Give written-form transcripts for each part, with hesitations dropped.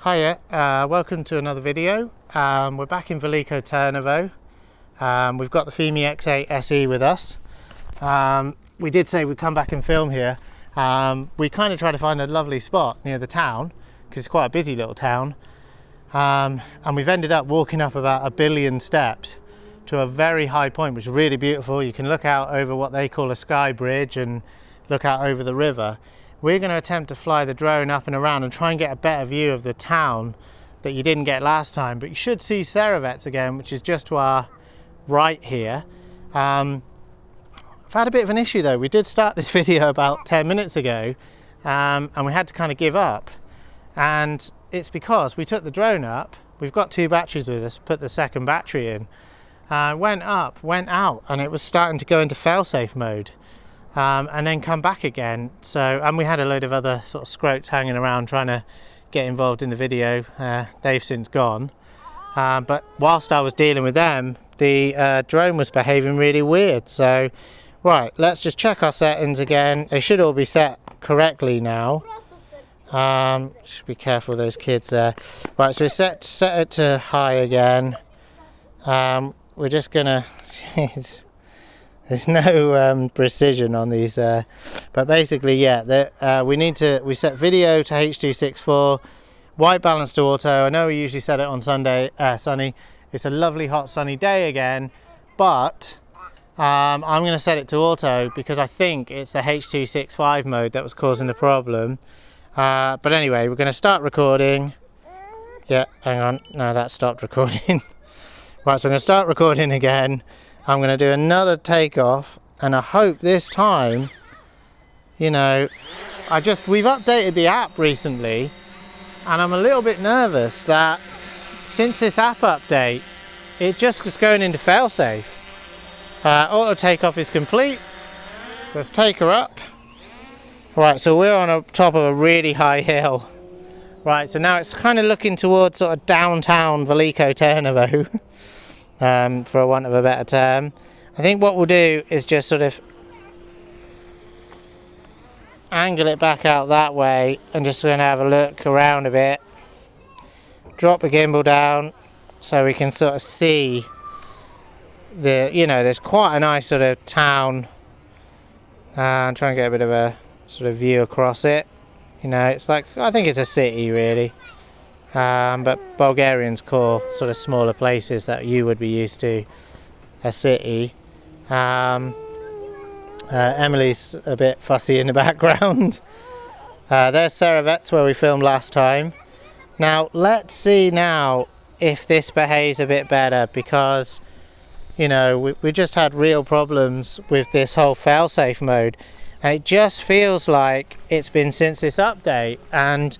Hiya, welcome to another video. We're back in Veliko Tarnovo. We've got the Fimi X8 SE with us. We did say we'd come back and film here. We kind of tried to find a lovely spot near the town because it's quite a busy little town. And we've ended up walking up about 1 billion steps to a very high point, which is really beautiful. You can look out over what they call a sky bridge and look out over the river. We're going to attempt to fly the drone up and around and try and get a better view of the town that you didn't get last time. But you should see Failsafe again, which is just to our right here. I've had a bit of an issue though. We did start this video about 10 minutes ago and we had to kind of give up. And it's because we took the drone up. We've got 2 batteries with us, put the second battery in. Went up, went out, and it was starting to go into failsafe mode. And then come back again. And we had a load of other sort of scroats hanging around trying to get involved in the video. They've since gone. But whilst I was dealing with them, the drone was behaving really weird. So, right, let's just check our settings again. They should all be set correctly now. Should be careful of those kids there. Right, so we set it to high again. We're just gonna. There's no precision on these, but basically, yeah, we set video to H.264, white balance to auto. I know we usually set it on sunny. It's a lovely hot sunny day again, but I'm going to set it to auto because I think it's the H.265 mode that was causing the problem. But anyway, we're going to start recording. Yeah, hang on, no, that stopped recording. Right, so I'm going to start recording again. I'm going to do another takeoff, and I hope this time, you know, we've updated the app recently, and I'm a little bit nervous that since this app update, it just is going into failsafe. Auto takeoff is complete. Let's take her up. Right, so we're on the top of a really high hill. Right, so now it's kind of looking towards sort of downtown Veliko Tarnovo. For want of a better term. I think what we'll do is just sort of angle it back out that way and just going to have a look around a bit. Drop the gimbal down so we can sort of see there's quite a nice sort of town. And try and get a bit of a sort of view across it. You know, it's like, I think it's a city really. But Bulgarians call sort of smaller places that you would be used to a city. Emily's a bit fussy in the background. There's Failsafe where we filmed last time. Now let's see now if this behaves a bit better, because you know we just had real problems with this whole failsafe mode, and it just feels like it's been since this update, and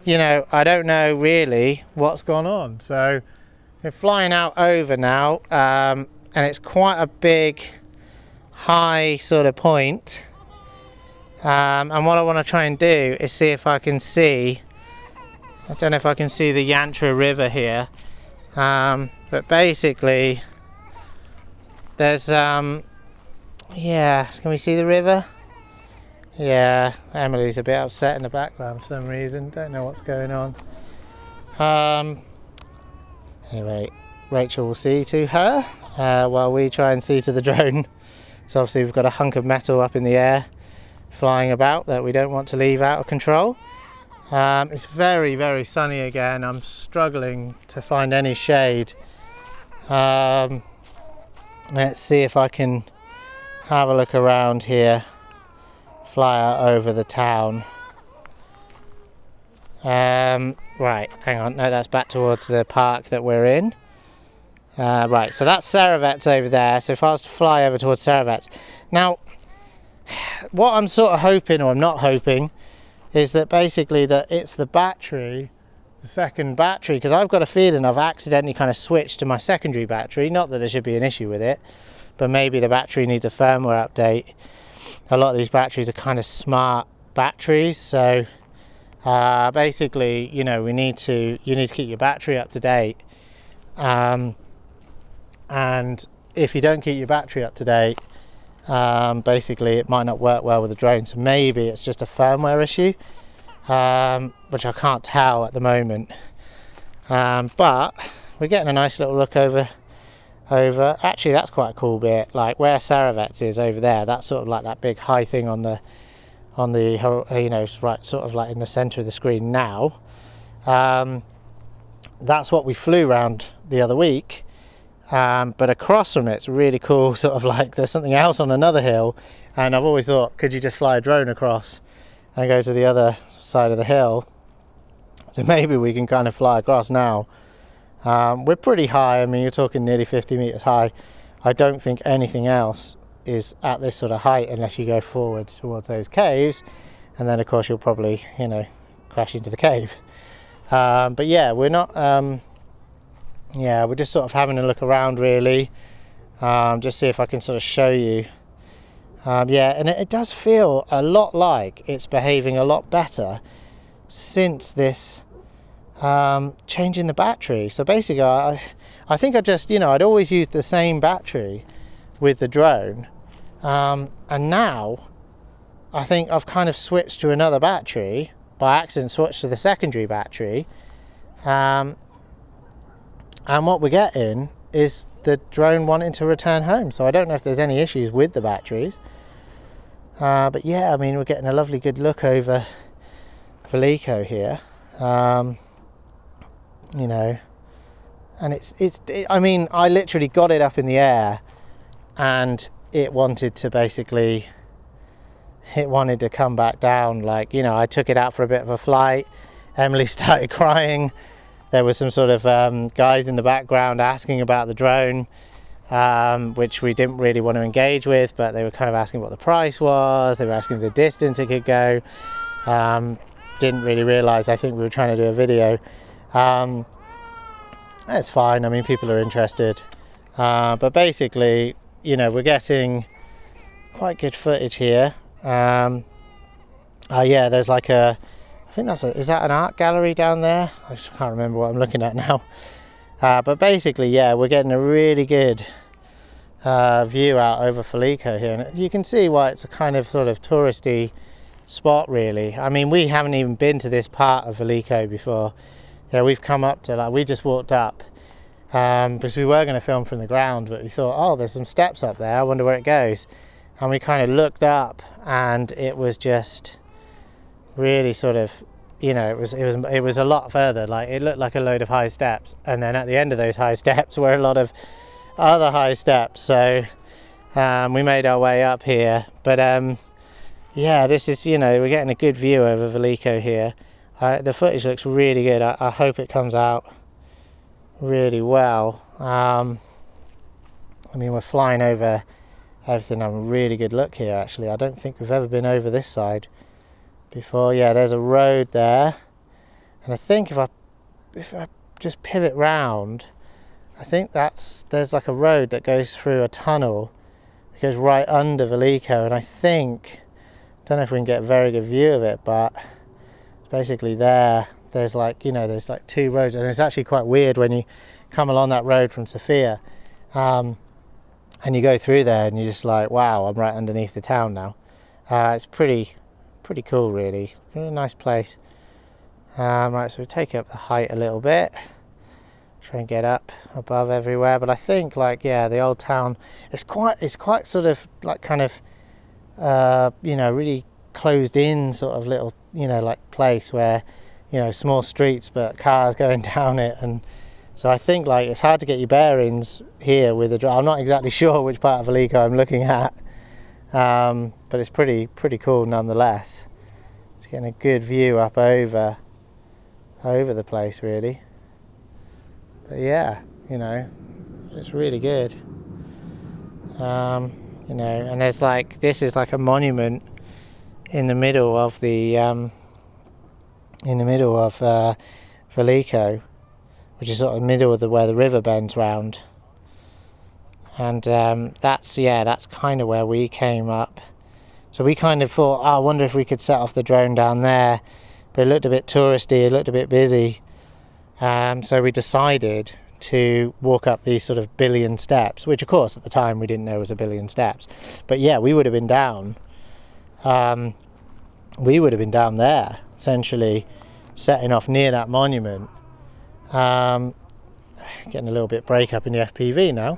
you know, I don't know really what's gone on. So we're flying out over now, and it's quite a big high sort of point. And what I want to try and do is see if I can see, I don't know if I can see the Yantra River here, but basically there's yeah, can we see the river? Yeah, Emily's a bit upset in the background for some reason. Don't know what's going on. Anyway, Rachel will see to her while we try and see to the drone. So obviously we've got a hunk of metal up in the air flying about that we don't want to leave out of control. It's very, very sunny again. I'm struggling to find any shade. Let's see if I can have a look around here. Fly out over the town. Right, hang on, no, that's back towards the park that we're in. Right, so that's Failsafe over there. So if I was to fly over towards Failsafe. Now, what I'm sort of hoping, or I'm not hoping, is that basically that it's the battery, the second battery, because I've got a feeling I've accidentally kind of switched to my secondary battery. Not that there should be an issue with it, but maybe the battery needs a firmware update. A lot of these batteries are kind of smart batteries, so basically, you know, you need to keep your battery up to date, and if you don't keep your battery up to date, basically it might not work well with the drone. So maybe it's just a firmware issue. which I can't tell at the moment. But we're getting a nice little look over. Actually, that's quite a cool bit. Like where Saravets is over there, that's sort of like that big high thing on the you know, right, sort of like in the centre of the screen now. That's what we flew around the other week. But across from it's really cool, sort of like there's something else on another hill, and I've always thought, could you just fly a drone across and go to the other side of the hill? So maybe we can kind of fly across now. We're pretty high. I mean, you're talking nearly 50 meters high. I don't think anything else is at this sort of height unless you go forward towards those caves, and then of course you'll probably, you know, crash into the cave. But yeah, we're not yeah, we're just sort of having a look around really, just see if I can sort of show you. Yeah, and it does feel a lot like it's behaving a lot better since this changing the battery. So basically I think I just, you know, I'd always used the same battery with the drone, and now I think I've kind of switched to another battery by accident, switched to the secondary battery, and what we're getting is the drone wanting to return home. So I don't know if there's any issues with the batteries, but yeah, I mean, we're getting a lovely good look over Veliko here, you know, and I mean, I literally got it up in the air and it wanted to come back down. Like, you know, I took it out for a bit of a flight. Emily started crying. There was some sort of guys in the background asking about the drone, which we didn't really want to engage with, but they were kind of asking what the price was. They were asking the distance it could go. Didn't really realise, I think we were trying to do a video. It's fine, I mean, people are interested. But basically, you know, we're getting quite good footage here. Yeah, there's like a, I think is that an art gallery down there? I just can't remember what I'm looking at now. But basically, yeah, we're getting a really good view out over Veliko here, and you can see why it's a kind of sort of touristy spot really. I mean, we haven't even been to this part of Veliko before. Yeah, we've come up to, like, we just walked up because we were going to film from the ground, but we thought, oh, there's some steps up there, I wonder where it goes. And we kind of looked up and it was just really sort of, you know, it was a lot further. Like, it looked like a load of high steps, and then at the end of those high steps were a lot of other high steps. So we made our way up here, but yeah, this is, you know, we're getting a good view over Veliko here. The footage looks really good. I hope it comes out really well. I mean, we're flying over everything. Have a really good look here actually. I don't think we've ever been over this side before. Yeah, there's a road there, and I think if I just pivot round, I think there's like a road that goes through a tunnel that goes right under Veliko, and I think, don't know if we can get a very good view of it, but it's basically there's like, you know, there's like two roads, and it's actually quite weird when you come along that road from Sofia, and you go through there and you're just like, wow, I'm right underneath the town now. It's pretty cool really, really nice place. Right, so we take up the height a little bit, try and get up above everywhere, but I think, like, yeah, the old town, it's quite sort of like kind of you know, really closed in sort of little, you know, like place where, you know, small streets but cars going down it, and so I think, like, it's hard to get your bearings here with the drone. I'm not exactly sure which part of Veliko I'm looking at, but it's pretty cool nonetheless. Just getting a good view up over the place really. But yeah, you know, it's really good. You know, and there's like, this is like a monument in the middle of the Veliko, which is sort of the middle of where the river bends round, and that's kind of where we came up. So we kind of thought, oh, I wonder if we could set off the drone down there, but it looked a bit touristy, it looked a bit busy, so we decided to walk up these sort of billion steps, which of course at the time we didn't know was a billion steps, but yeah, we would have been down there essentially setting off near that monument. Getting a little bit break up in the FPV now.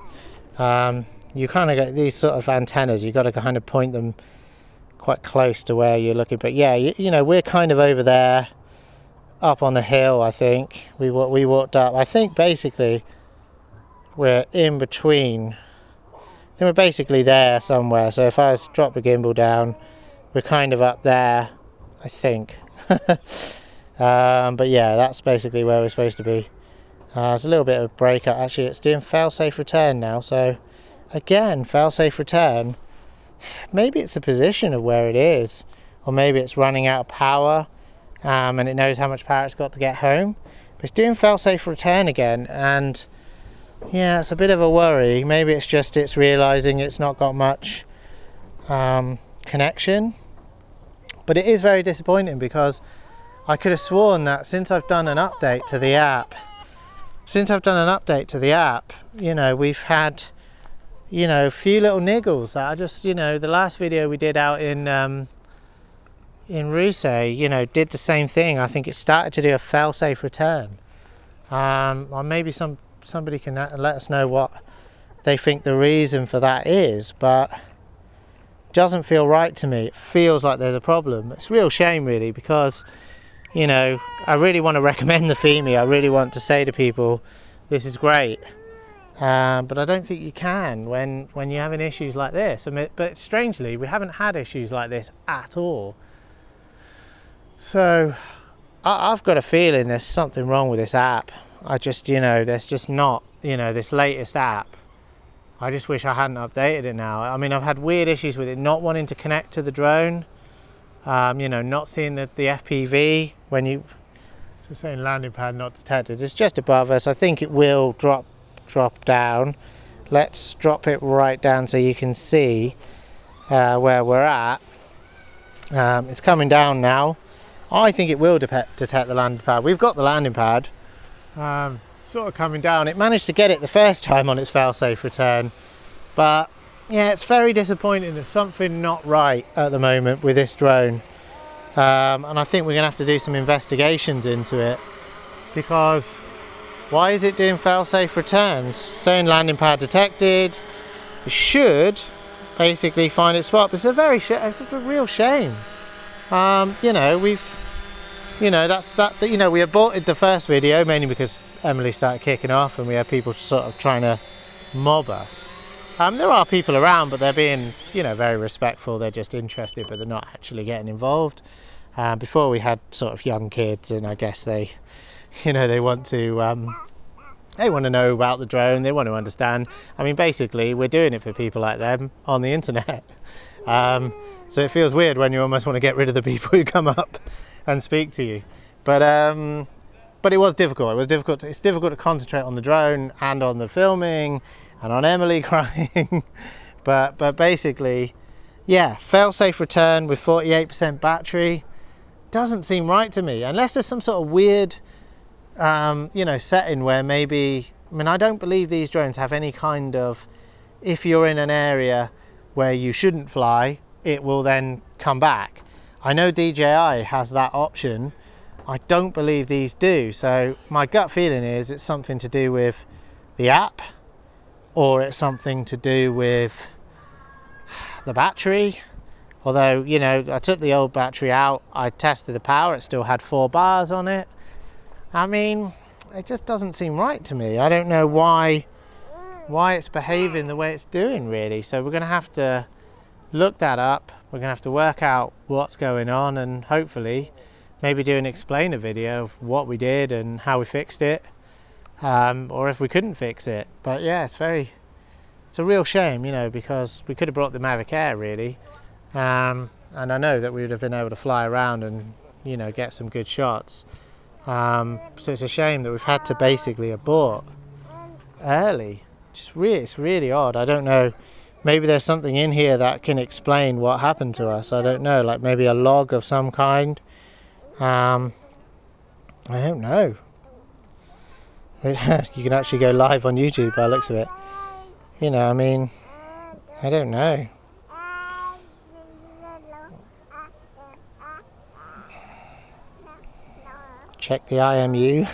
You kind of get these sort of antennas, you've got to kind of point them quite close to where you're looking. But yeah, you know, we're kind of over there up on the hill. I think we walked up. I think basically we're in between. I think we're basically there somewhere. So if I was to drop the gimbal down, we're kind of up there, I think. But yeah, that's basically where we're supposed to be. It's a little bit of a breakup. Actually, it's doing failsafe return now. So again, failsafe return. Maybe it's the position of where it is, or maybe it's running out of power, and it knows how much power it's got to get home. But it's doing failsafe return again, and yeah, it's a bit of a worry. Maybe it's realizing it's not got much connection. But it is very disappointing, because I could have sworn that since I've done an update to the app, you know, we've had, you know, a few little niggles that I just, you know, the last video we did out in Rusay, you know, did the same thing. I think it started to do a failsafe return. Or maybe somebody can let us know what they think the reason for that is, but it doesn't feel right to me. It feels like there's a problem. It's a real shame, really, because, you know, I really want to recommend the Fimi. I really want to say to people, this is great. But I don't think you can when you're having issues like this. I mean, but strangely, we haven't had issues like this at all. So I've got a feeling there's something wrong with this app. I just, you know, there's just not, you know, this latest app. I just wish I hadn't updated it now. I mean, I've had weird issues with it not wanting to connect to the drone. You know, not seeing the FPV when you, so saying landing pad not detected. It's just above us. I think it will drop down. Let's drop it right down so you can see where we're at. It's coming down now. I think it will detect the landing pad. We've got the landing pad sort of coming down. It managed to get it the first time on its failsafe return, but yeah, it's very disappointing. There's something not right at the moment with this drone, and I think we're gonna have to do some investigations into it, because why is it doing failsafe returns? Saying landing pad detected, it should basically find its spot. But it's a real shame. You know, we aborted the first video mainly because Emily started kicking off and we had people sort of trying to mob us. There are people around, but they're being, you know, very respectful. They're just interested, but they're not actually getting involved. Before we had sort of young kids, and I guess they, you know, they want to know about the drone. They want to understand. I mean, basically, we're doing it for people like them on the internet. So it feels weird when you almost want to get rid of the people who come up and speak to you. But it was difficult. It's difficult to concentrate on the drone and on the filming and on Emily crying. but basically, yeah, failsafe return with 48% battery doesn't seem right to me, unless there's some sort of weird you know, setting where maybe, I mean, I don't believe these drones have any kind of, if you're in an area where you shouldn't fly, it will then come back. I know DJI has that option. I don't believe these do. So my gut feeling is it's something to do with the app, or it's something to do with the battery. Although, you know, I took the old battery out, I tested the power, it still had 4 bars on it. I mean, it just doesn't seem right to me. I don't know why it's behaving the way it's doing, really. So we're going to have to look that up. We're going to have to work out what's going on, and hopefully maybe do an explainer video of what we did and how we fixed it, or if we couldn't fix it. But yeah, it's a real shame, you know, because we could have brought the Mavic Air, really, and I know that we would have been able to fly around and, you know, get some good shots. So it's a shame that we've had to basically abort early. It's really odd. I don't know, maybe there's something in here that can explain what happened to us. I don't know, like maybe a log of some kind. I don't know. You can actually go live on YouTube by the looks of it. You know, I mean, I don't know. check the IMU.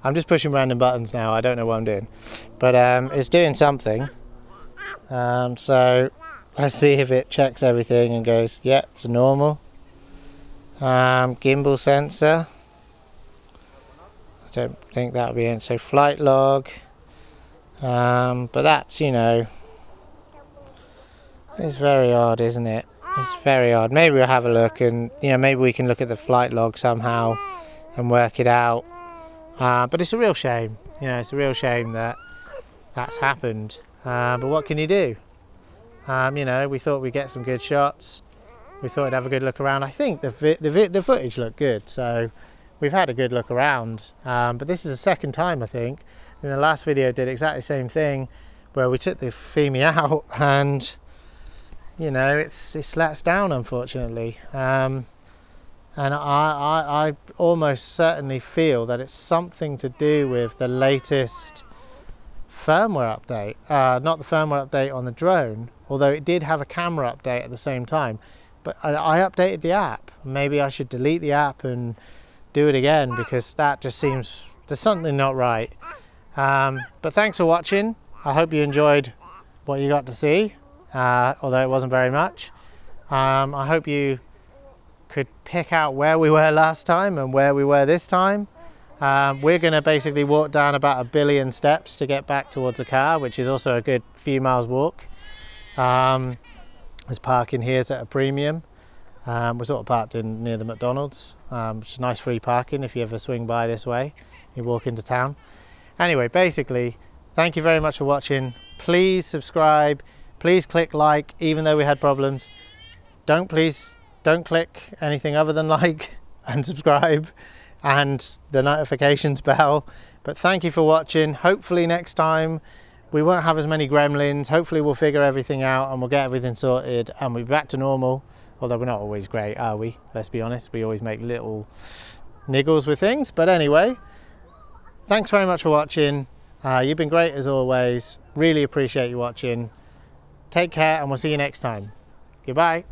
I'm just pushing random buttons now, I don't know what I'm doing, but it's doing something. So let's see if it checks everything and goes, yeah, it's normal. Gimbal sensor, I don't think that'll be in. So flight log, but that's, you know, it's very odd, isn't it? It's very odd. Maybe we'll have a look, and you know, maybe we can look at the flight log somehow and work it out. But it's a real shame, you know, it's a real shame that that's happened. But what can you do? You know, we thought we'd get some good shots. We thought we'd have a good look around. I think the footage looked good, so we've had a good look around. But this is the second time, I think. In the last video, did exactly the same thing, where we took the Fimi out, and you know, it's let us down, unfortunately. And I almost certainly feel that it's something to do with the latest firmware update. Not the firmware update on the drone, although it did have a camera update at the same time. But I updated the app. Maybe I should delete the app and do it again, because that just seems, there's something not right. But thanks for watching. I hope you enjoyed what you got to see, although it wasn't very much. I hope you could pick out where we were last time and where we were this time. We're going to basically walk down about 1 billion steps to get back towards the car, which is also a good few miles walk. There's parking here at a premium. We're sort of parked in near the McDonald's, which is nice free parking if you ever swing by this way, you walk into town. Anyway, basically, thank you very much for watching. Please subscribe, please click like, even though we had problems. Don't click anything other than like and subscribe and the notifications bell. But thank you for watching. Hopefully next time we won't have as many gremlins. Hopefully we'll figure everything out and we'll get everything sorted and we'll be back to normal. Although we're not always great, are we? Let's be honest, we always make little niggles with things. But anyway, thanks very much for watching. You've been great as always. Really appreciate you watching. Take care and we'll see you next time. Goodbye.